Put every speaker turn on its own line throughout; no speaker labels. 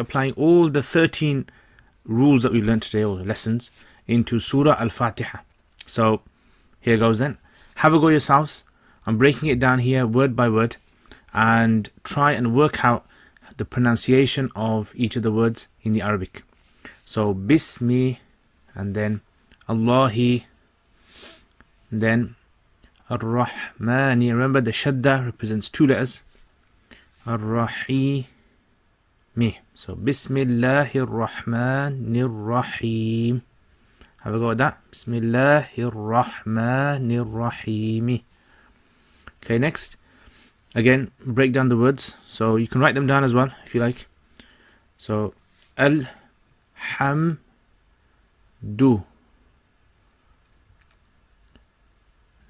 applying all the 13 rules that we learned today, or lessons, into Surah Al-Fatiha. So here goes then. Have a go yourselves. I'm breaking it down here word by word, and try and work out the pronunciation of each of the words in the Arabic. So Bismi, and then Allahi, then Ar-Rahmani. Remember the Shadda represents 2 letters. Ar-Rahimi. So Bismillahir Rahmanir Rahim. Have a go at that. Bismillahir Rahmanir Rahim. Okay, next. Again, break down the words. So you can write them down as well if you like. So Al-Hamdu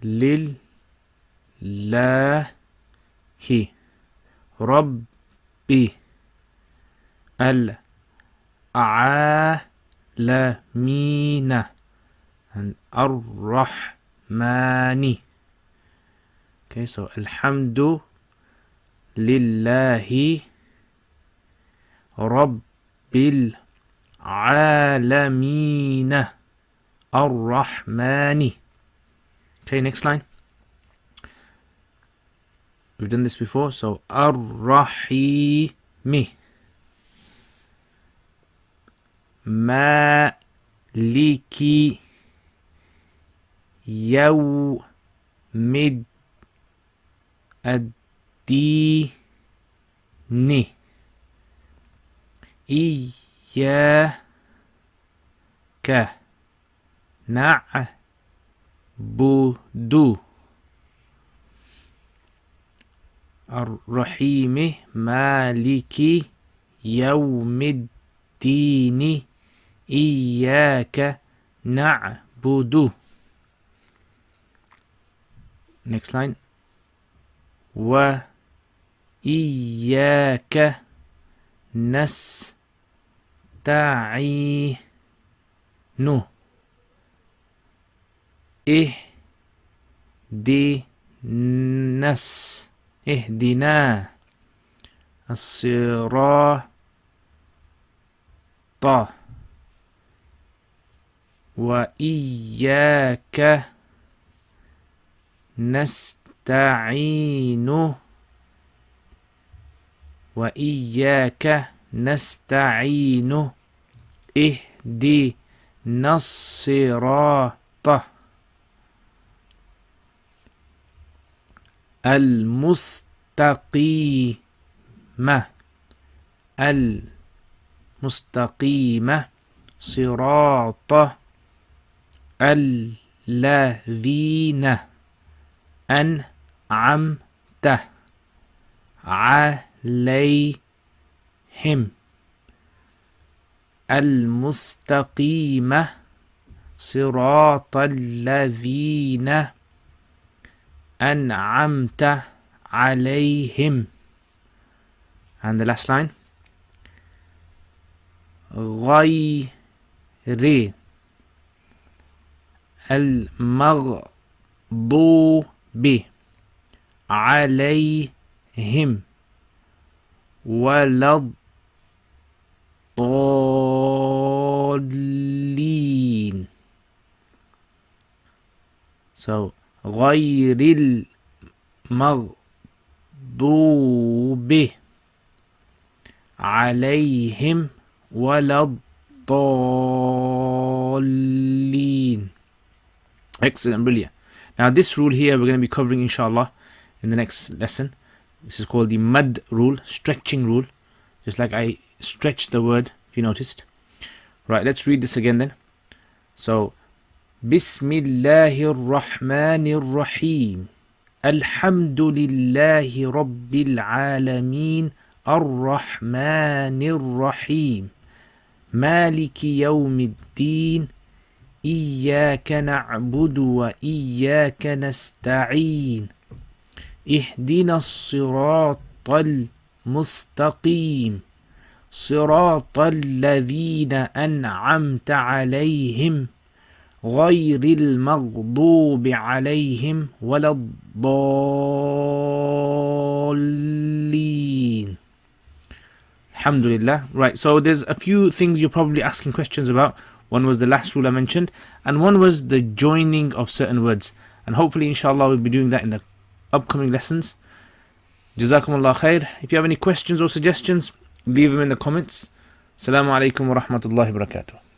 Lillahi Rabbi Al-Alamina and Ar-Rahmani. Okay, so Alhamdu Lillahi Rabbil Alamina Ar-Rahmani. Okay, next line. We've done this before, so Ar-Rahimi Maliki Yawmid Ad-Dini Iyyaka Na'budu Ar-Rahimi Maliki Yawmiddini Iyyaka Na'budu. Next line. Wa Iyyaka Nasta'inu Ihdina As-Sirata Wa Iyyaka Nasta'inu Wa Iyyaka Nasta'inu Ihdina As-Sirata Al-Mustaqima Al-Mustaqima Sirata Alladhina An'amta Alayhim. Al-Mustaqima Sirata Alladhina An'amta Alayhim. And the last line. Ghayri Al-Maghdubi Alayhim Waladdallin. So Ghayril Maghdubi Alayhim Waladdallin. Excellent, brilliant. Now this rule here we're going to be covering inshallah in the next lesson. This is called the mad rule, stretching rule. Just like I stretched the word, if you noticed. Right, let's read this again then. So Bismillahir Rahmanir Rahim. Alhamdulillahi Rabbil Alameen. Ar-Rahmanir Rahim. Maliki Yawmiddin. إياك نعبد وإياك نستعين اهدنا الصراط المستقيم صراط الذين أنعمت عليهم غير المغضوب عليهم ولا الضالين. Alhamdulillah. Right, so there's a few things you're probably asking questions about. One was the last rule I mentioned, and one was the joining of certain words. And hopefully, inshallah, we'll be doing that in the upcoming lessons. Jazakumullah khair. If you have any questions or suggestions, leave them in the comments. Assalamu alaikum wa rahmatullahi wa barakatuh.